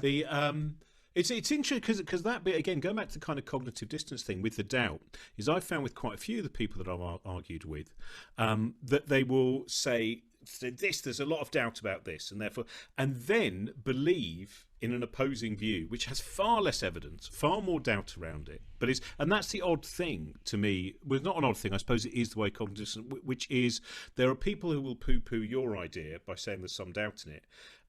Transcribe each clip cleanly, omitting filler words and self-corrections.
The it's interesting because that bit again, going back to the kind of cognitive dissonance thing with the doubt, is I've found with quite a few of the people that I've argued with, that they will say this, there's a lot of doubt about this, and therefore, and then believe in an opposing view which has far less evidence, far more doubt around it. But it's, and that's the odd thing to me. Well, it's not an odd thing, I suppose it is the way cognitive, which is there are people who will poo-poo your idea by saying there's some doubt in it,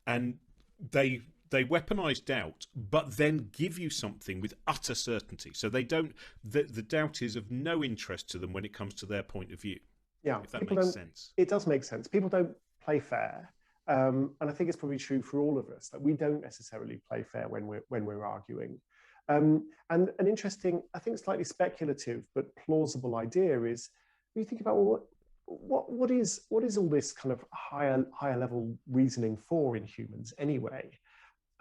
and they weaponize doubt, but then give you something with utter certainty. So they don't. The doubt is of no interest to them when it comes to their point of view. Yeah, If that people makes don't. sense. It does make sense. People don't play fair, and I think it's probably true for all of us that we don't necessarily play fair when we're arguing. And an interesting, I think, slightly speculative but plausible idea is when you think about, well, what is all this kind of higher level reasoning for in humans anyway?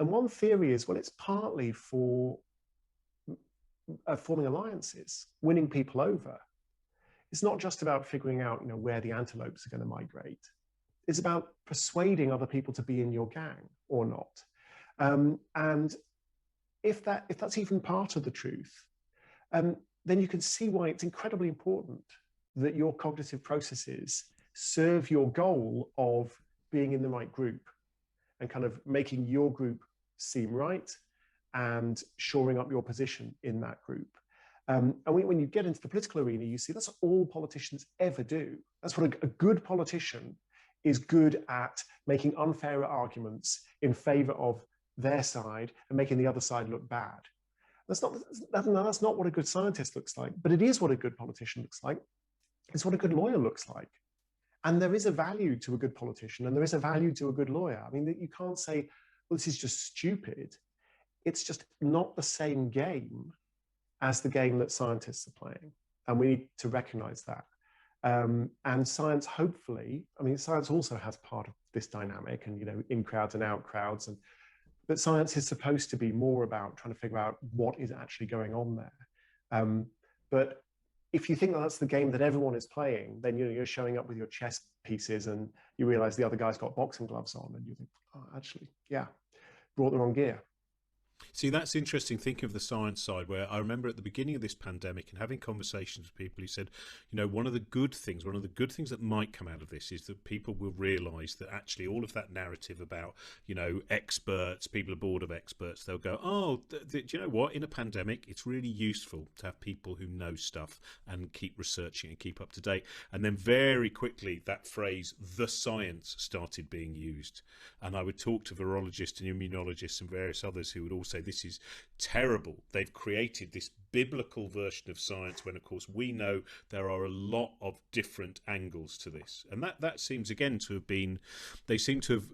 And one theory is, well, it's partly for forming alliances, winning people over. It's not just about figuring out, where the antelopes are going to migrate. It's about persuading other people to be in your gang or not. And if that's even part of the truth, then you can see why it's incredibly important that your cognitive processes serve your goal of being in the right group and kind of making your group seem right and shoring up your position in that group. And when you get into the political arena, you see that's all politicians ever do. That's what a good politician is good at, making unfair arguments in favor of their side and making the other side look bad. That's not what a good scientist looks like, but it is what a good politician looks like. It's what a good lawyer looks like. And there is a value to a good politician and there is a value to a good lawyer. I mean, you can't say, well, this is just stupid. It's just not the same game as the game that scientists are playing. And we need to recognize that. And science, hopefully, I mean, science also has part of this dynamic and, in crowds and out crowds. But science is supposed to be more about trying to figure out what is actually going on there. But if you think that that's the game that everyone is playing, then you're showing up with your chess pieces and you realize the other guy's got boxing gloves on and you think, oh, actually, yeah, brought the wrong gear. See, that's interesting thinking of the science side, where I remember at the beginning of this pandemic and having conversations with people who said, one of the good things that might come out of this is that people will realise that actually all of that narrative about, experts, people are bored of experts, they'll go, oh, do you know what? In a pandemic, it's really useful to have people who know stuff and keep researching and keep up to date. And then very quickly, that phrase, the science, started being used. And I would talk to virologists and immunologists and various others who would all say, this is terrible. They've created this biblical version of science when, of course, we know there are a lot of different angles to this. And that seems, again, to have been, they seem to have,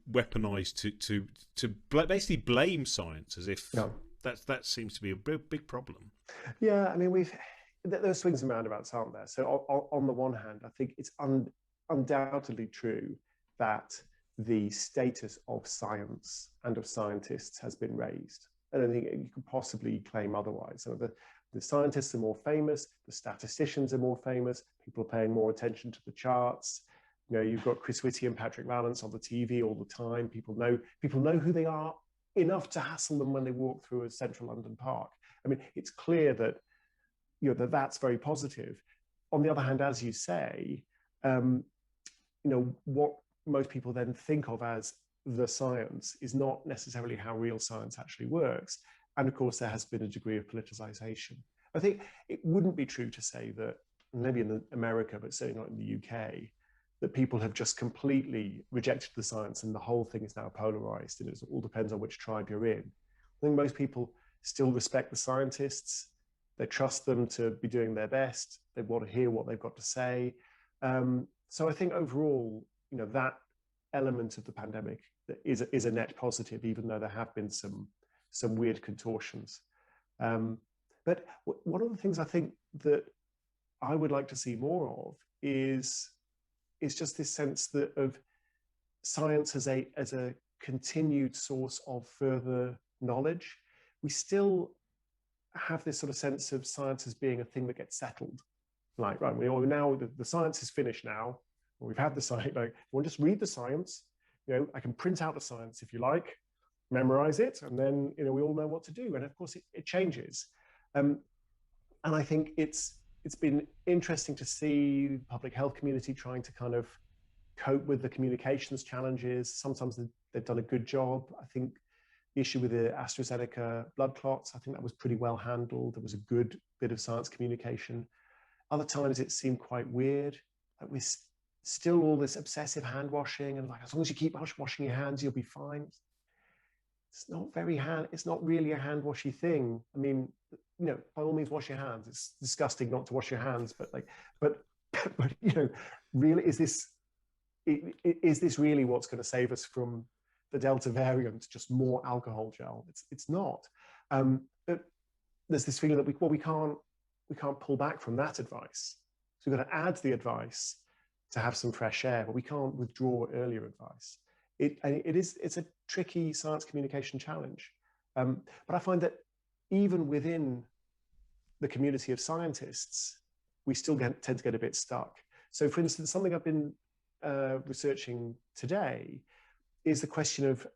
weaponized to basically blame science as if that seems to be a big problem. Yeah, I mean, there's swings and roundabouts, aren't there? So on the one hand, I think it's undoubtedly true that the status of science and of scientists has been raised. I don't think you could possibly claim otherwise. So the scientists are more famous, the statisticians are more famous, people are paying more attention to the charts. You've got Chris Whitty and Patrick Vallance on the TV all the time. People know who they are enough to hassle them when they walk through a central London park. I mean, it's clear that that's very positive. On the other hand, as you say, what most people then think of as the science is not necessarily how real science actually works. And of course, there has been a degree of politicization. I think it wouldn't be true to say that, maybe in America, but certainly not in the UK, that people have just completely rejected the science and the whole thing is now polarized and it all depends on which tribe you're in. I think most people still respect the scientists. They trust them to be doing their best. They want to hear what they've got to say. So I think overall, that element of the pandemic is a net positive, even though there have been some weird contortions. But one of the things I think that I would like to see more of is just this sense of science as a continued source of further knowledge. We still have this sort of sense of science as being a thing that gets settled. Like, right, now the science is finished now. We've had the science, you want to just read the science. I can print out the science if you like. memorize it, and then we all know what to do. And of course, it changes. And I think it's been interesting to see the public health community trying to kind of cope with the communications challenges. Sometimes they've done a good job. I think the issue with the AstraZeneca blood clots, I think that was pretty well handled. There was a good bit of science communication. Other times it seemed quite weird. Like we're still all this obsessive hand washing, and like, as long as you keep washing your hands, you'll be fine. It's not really a hand washy thing. I mean, by all means, wash your hands. It's disgusting not to wash your hands, but really, is this really what's going to save us from the Delta variant? Just more alcohol gel? It's not. But there's this feeling that we can't pull back from that advice. So we've got to add the advice to have some fresh air, but we can't withdraw earlier advice. It's a tricky science communication challenge. But I find that even within the community of scientists, we still tend to get a bit stuck. So for instance, something I've been researching today is the question of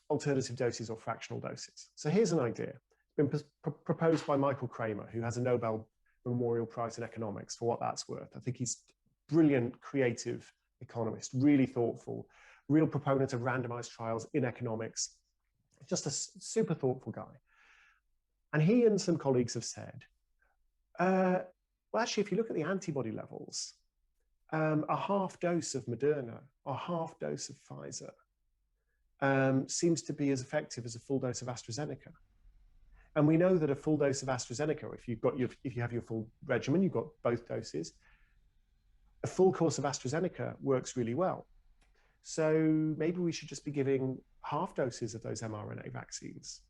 alternative doses or fractional doses. So here's an idea. It's been proposed by Michael Kramer, who has a Nobel Memorial Prize in economics, for what that's worth. I think he's a brilliant, creative economist, really thoughtful, real proponent of randomized trials in economics, just a super thoughtful guy. And he and some colleagues have said, well, actually, if you look at the antibody levels, a half dose of Moderna or half dose of Pfizer seems to be as effective as a full dose of AstraZeneca. And we know that a full dose of AstraZeneca, if you have your full regimen, you've got both doses, a full course of AstraZeneca works really well. So maybe we should just be giving half doses of those mRNA vaccines.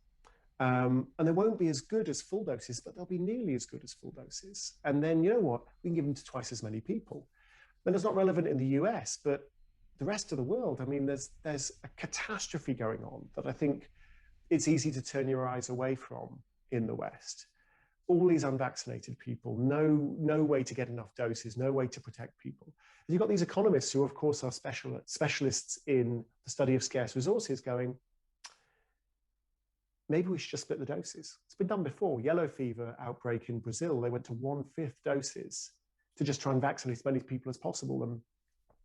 And they won't be as good as full doses, but they'll be nearly as good as full doses. And then, you know what? We can give them to twice as many people. And it's not relevant in the US, but the rest of the world, I mean, there's a catastrophe going on that I think it's easy to turn your eyes away from in the West. All these unvaccinated people, no way to get enough doses, no way to protect people. And you've got these economists who, of course, are specialists in the study of scarce resources going, maybe we should just split the doses. It's been done before. Yellow fever outbreak in Brazil, they went to 1/5 doses to just try and vaccinate as many people as possible, and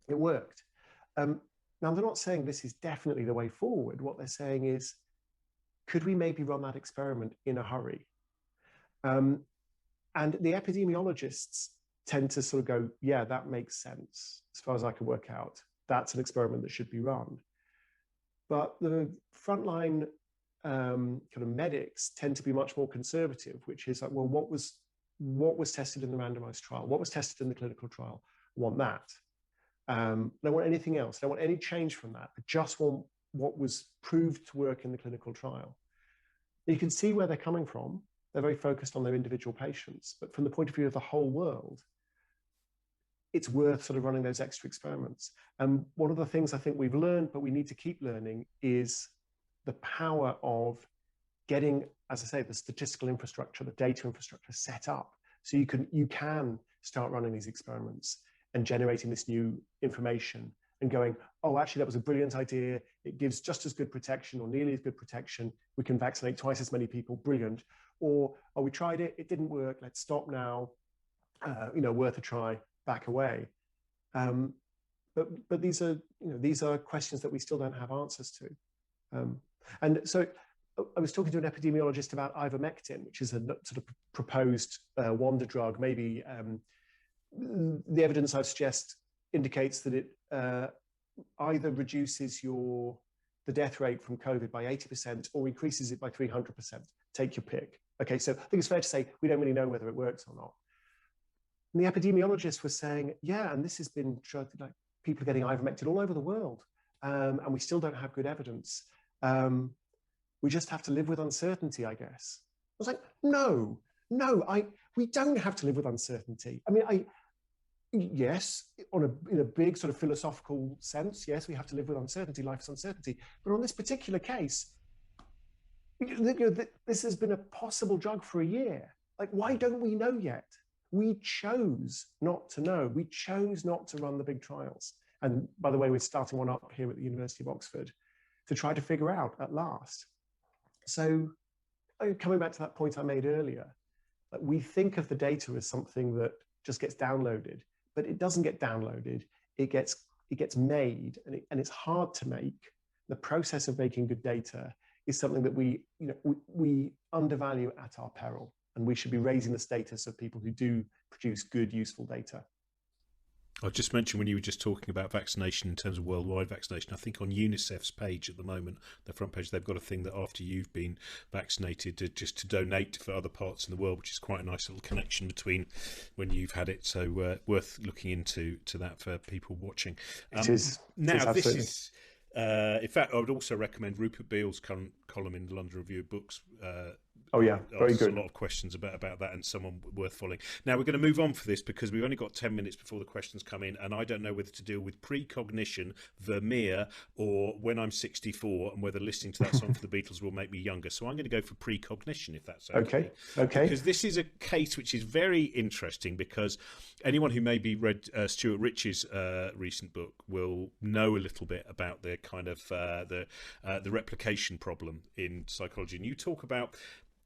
it worked. Now, they're not saying this is definitely the way forward. What they're saying is, could we maybe run that experiment in a hurry? And the epidemiologists tend to sort of go, yeah, that makes sense. As far as I can work out, that's an experiment that should be run. But the frontline kind of medics tend to be much more conservative, which is like, well, what was tested in the randomized trial? What was tested in the clinical trial? I want that. I don't want anything else. I don't want any change from that. I just want what was proved to work in the clinical trial. You can see where they're coming from. They're very focused on their individual patients. But from the point of view of the whole world, it's worth sort of running those extra experiments. And one of the things I think we've learned, but we need to keep learning, is the power of getting, as I say, the statistical infrastructure, the data infrastructure set up. So you can start running these experiments and generating this new information and going, oh, actually, that was a brilliant idea. It gives just as good protection or nearly as good protection. We can vaccinate twice as many people. Brilliant. Or, oh, we tried it. It didn't work. Let's stop now. Worth a try. Back away. But these are questions that we still don't have answers to. And so I was talking to an epidemiologist about ivermectin, which is a sort of proposed wonder drug. Maybe the evidence I suggest indicates that it either reduces the death rate from COVID by 80% or increases it by 300%. Take your pick. Okay, so I think it's fair to say we don't really know whether it works or not. And the epidemiologists were saying, yeah, and this has been like people are getting ivermectin all over the world, and we still don't have good evidence. We just have to live with uncertainty, I guess. I was like, no, we don't have to live with uncertainty. I mean, yes, in a big sort of philosophical sense, yes, we have to live with uncertainty. Life is uncertainty. But on this particular case, this has been a possible drug for a year. Like, why don't we know yet? We chose not to know. We chose not to run the big trials. And by the way, we're starting one up here at the University of Oxford. to try to figure out at last. So coming back to that point I made earlier, that we think of the data as something that just gets downloaded, but it doesn't get downloaded. It gets made, and it's hard to make. The process of making good data is something that we undervalue at our peril, and we should be raising the status of people who do produce good, useful data. I just mentioned when you were just talking about vaccination in terms of worldwide vaccination, I think on UNICEF's page at the moment, the front page, they've got a thing that after you've been vaccinated, just to donate for other parts in the world, which is quite a nice little connection between when you've had it. So worth looking into that for people watching. It is. Now, this is... in fact, I would also recommend Rupert Beale's current column in the London Review of Books. Oh yeah, very good. A lot of questions about that, and someone worth following. Now we're going to move on for this because we've only got 10 minutes before the questions come in, and I don't know whether to deal with precognition, Vermeer, or When I'm 64, and whether listening to that song for the Beatles will make me younger. So I'm going to go for precognition, if that's okay. Okay. Because this is a case which is very interesting, because anyone who maybe read Stuart Rich's recent book will know a little bit about the kind of the replication problem in psychology, and you talk about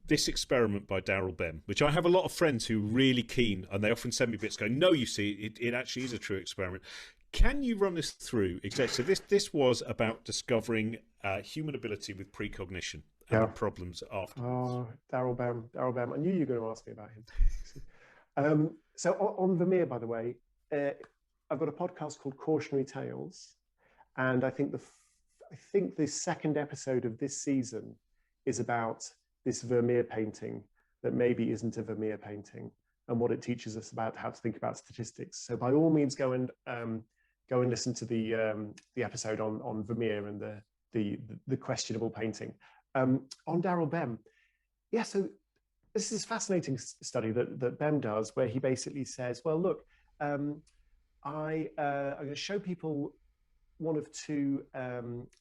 this experiment by Daryl Bem, which I have a lot of friends who are really keen, and they often send me bits going, no, you see, it actually is a true experiment. Can you run this through? Exactly. So this was about discovering human ability with precognition and the problems after. Oh, Daryl Bem. I knew you were going to ask me about him. So on Vermeer, by the way, I've got a podcast called Cautionary Tales, and I think the second episode of this season is about this Vermeer painting that maybe isn't a Vermeer painting, and what it teaches us about how to think about statistics. So by all means, go and listen to the episode on Vermeer and the questionable painting. On Daryl Bem, so this is a fascinating study that Bem does, where he basically says, well, look, I'm going to show people one of two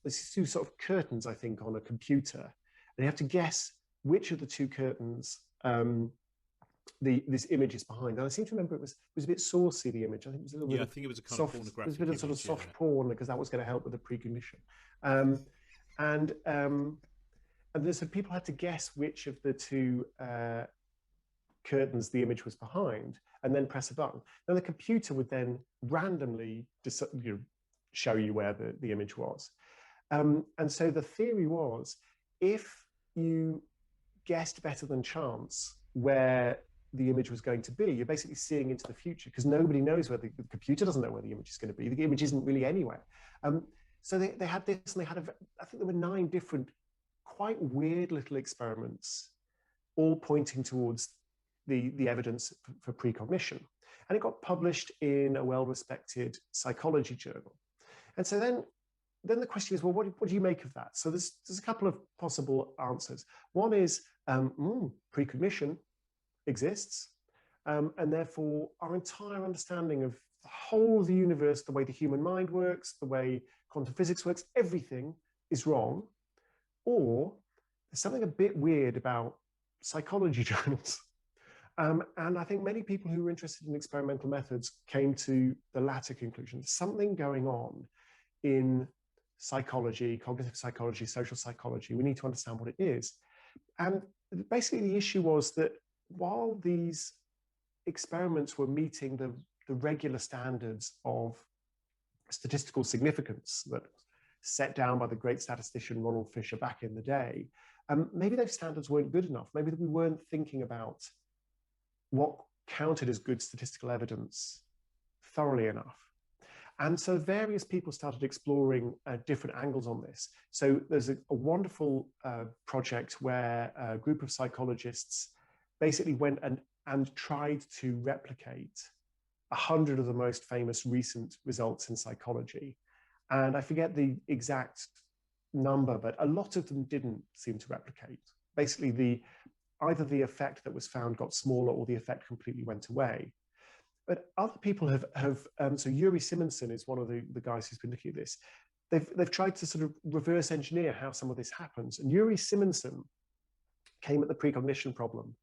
sort of curtains, I think, on a computer, and you have to guess which of the two curtains this image is behind. And I seem to remember it was a bit saucy, the image. I think it was a little bit. I think it was a kind of pornographic. It was a bit of sort of soft porn, because that was going to help with the precognition. And then so people had to guess which of the two curtains the image was behind, and then press a button. Then the computer would then randomly show you where the image was. And so the theory was, if you guessed better than chance where the image was going to be, you're basically seeing into the future, because nobody knows where the computer doesn't know where the image is going to be. The image isn't really anywhere. So they had this, and they had I think there were 9 different quite weird little experiments, all pointing towards the evidence for precognition. And it got published in a well-respected psychology journal. And so then the question is, well, what do you make of that? So there's a couple of possible answers. One is precognition exists, and therefore our entire understanding of the whole of the universe, the way the human mind works, the way quantum physics works, everything is wrong. Or there's something a bit weird about psychology journals. And I think many people who were interested in experimental methods came to the latter conclusion. There's something going on in psychology, cognitive psychology, social psychology. We need to understand what it is. And basically the issue was that while these experiments were meeting the regular standards of statistical significance that set down by the great statistician Ronald Fisher back in the day, maybe those standards weren't good enough. Maybe we weren't thinking about what counted as good statistical evidence thoroughly enough. And so various people started exploring different angles on this. So there's a wonderful project where a group of psychologists basically went and tried to replicate 100 of the most famous recent results in psychology. And I forget the exact number, but a lot of them didn't seem to replicate. Basically, either the effect that was found got smaller, or the effect completely went away. But other people have so Yuri Simonson is one of the guys who's been looking at this. They've tried to sort of reverse engineer how some of this happens. And Yuri Simonson came at the precognition problem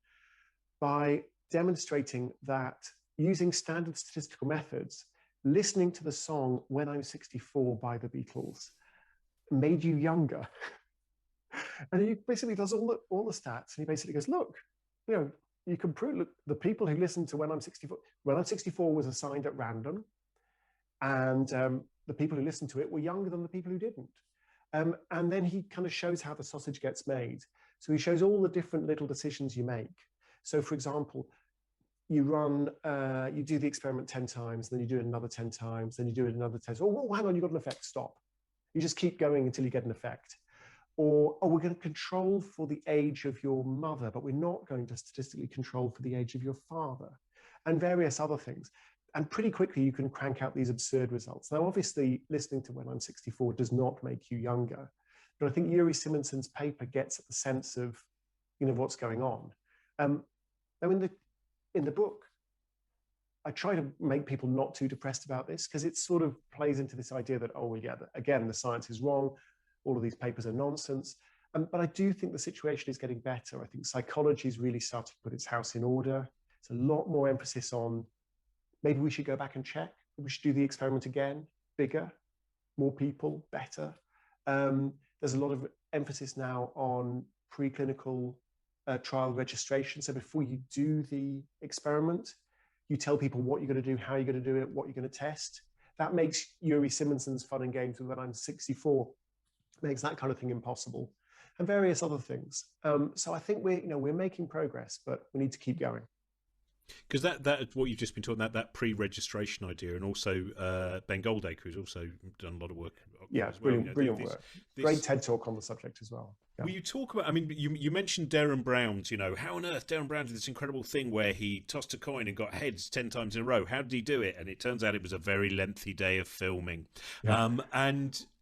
by demonstrating that using standard statistical methods, listening to the song When I'm 64 by the Beatles made you younger. And he basically does all the stats, and he basically goes, look, you can prove, look, the people who listen to When I'm 64 was assigned at random, and the people who listened to it were younger than the people who didn't. And then he kind of shows how the sausage gets made. So he shows all the different little decisions you make. So for example, you do the experiment 10 times, then you do it another 10 times, then you do it another 10 times. Oh, hang on, you got an effect, stop. You just keep going until you get an effect. Or, oh, we're going to control for the age of your mother, but we're not going to statistically control for the age of your father, and various other things. And pretty quickly, you can crank out these absurd results. Now, obviously, listening to When I'm 64 does not make you younger, but I think Yuri Simonson's paper gets at the sense of, what's going on. Now, in the book, I try to make people not too depressed about this, because it sort of plays into this idea that, oh, yeah, again, the science is wrong. All of these papers are nonsense. But I do think the situation is getting better. I think psychology is really starting to put its house in order. There's a lot more emphasis on, maybe we should go back and check. We should do the experiment again, bigger, more people, better. There's a lot of emphasis now on preclinical trial registration. So before you do the experiment, you tell people what you're going to do, how you're going to do it, what you're going to test. That makes Yuri Simonson's fun and games with When I'm 64, makes that kind of thing impossible, and various other things. So I think we're making progress, but we need to keep going. Because that what you've just been talking about, that pre-registration idea, and also Ben Goldacre, who's also done a lot of work. Yeah, as well. Brilliant work. Great TED talk on the subject as well. Yeah. Will you talk about, I mean, you mentioned Darren Brown's, how on earth Darren Brown did this incredible thing where he tossed a coin and got heads 10 times in a row. How did he do it? And it turns out it was a very lengthy day of filming. Yeah.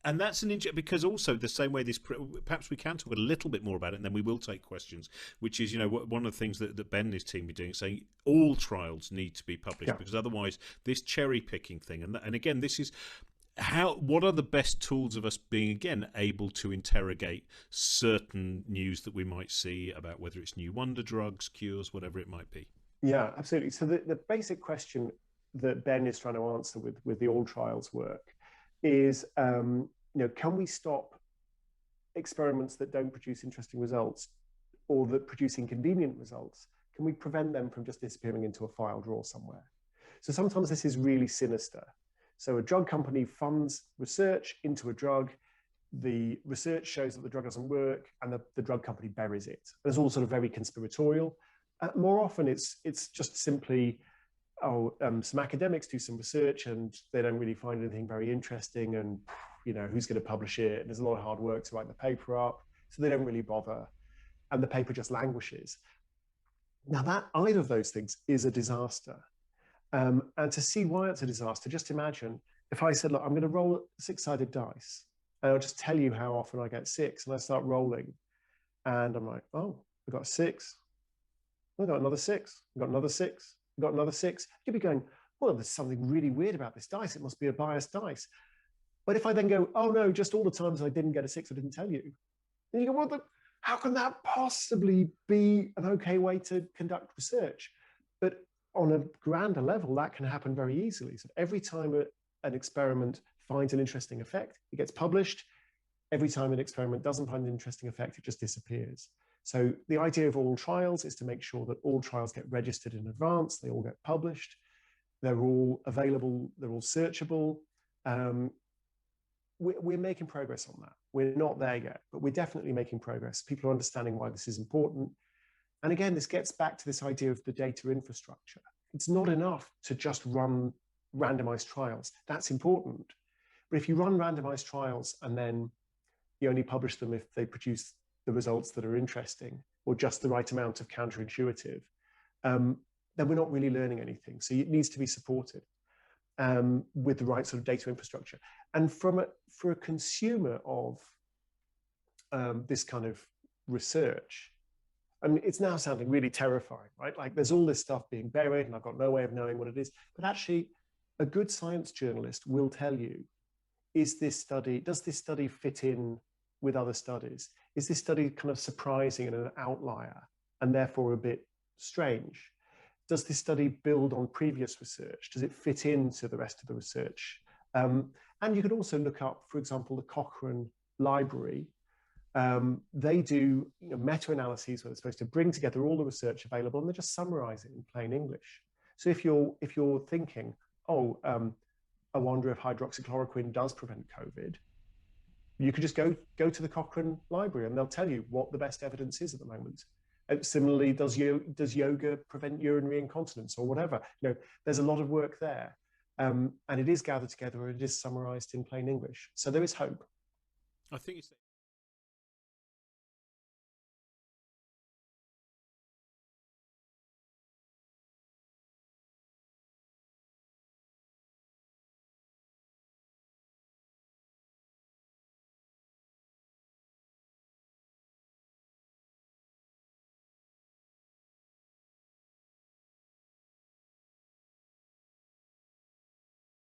And that's an interesting, because also the same way this, perhaps we can talk a little bit more about it, and then we will take questions, which is, one of the things that Ben and his team are doing, saying all trials need to be published, because otherwise this cherry picking thing, and again, this is, what are the best tools of us being, again, able to interrogate certain news that we might see about whether it's new wonder drugs, cures, whatever it might be? Yeah, absolutely. So the basic question that Ben is trying to answer with the all trials work is, can we stop experiments that don't produce interesting results or that produce inconvenient results? Can we prevent them from just disappearing into a file drawer somewhere? So sometimes this is really sinister. So a drug company funds research into a drug. The research shows that the drug doesn't work, and the drug company buries it. It's all sort of very conspiratorial. More often, it's just simply, some academics do some research and they don't really find anything very interesting, and who's going to publish it? And there's a lot of hard work to write the paper up, so they don't really bother, and the paper just languishes. Now, either of those things is a disaster. And to see why it's a disaster, just imagine if I said, look, I'm going to roll a 6-sided dice, and I'll just tell you how often I get 6, and I start rolling, and I'm like, oh, I got a 6, I got another 6, I got another 6, I got another 6. You'd be going, well, there's something really weird about this dice. It must be a biased dice. But if I then go, oh no, just all the times I didn't get a 6, I didn't tell you. And you go, well, how can that possibly be an okay way to conduct research? But on a grander level, that can happen very easily. So every time an experiment finds an interesting effect, it gets published. Every time an experiment doesn't find an interesting effect, it just disappears. So the idea of all trials is to make sure that all trials get registered in advance, they all get published, they're all available, they're all searchable. We're making progress on that. We're not there yet, but we're definitely making progress. People are understanding why this is important. And again, this gets back to this idea of the data infrastructure. It's not enough to just run randomized trials. That's important. But if you run randomized trials and then you only publish them if they produce the results that are interesting or just the right amount of counterintuitive, then we're not really learning anything. So it needs to be supported with the right sort of data infrastructure. And for a consumer of this kind of research, I mean, it's now sounding really terrifying, right? Like there's all this stuff being buried and I've got no way of knowing what it is. But actually, a good science journalist will tell you, does this study fit in with other studies? Is this study kind of surprising and an outlier and therefore a bit strange? Does this study build on previous research? Does it fit into the rest of the research? And you could also look up, for example, the Cochrane library. They do meta-analyses where they're supposed to bring together all the research available, and they just summarize it in plain English. So if you're thinking, oh, I wonder if hydroxychloroquine does prevent COVID, you could just go to the Cochrane Library, and they'll tell you what the best evidence is at the moment. Similarly, does yoga prevent urinary incontinence or whatever? There's a lot of work there, and it is gathered together and it is summarized in plain English. So there is hope. I think it's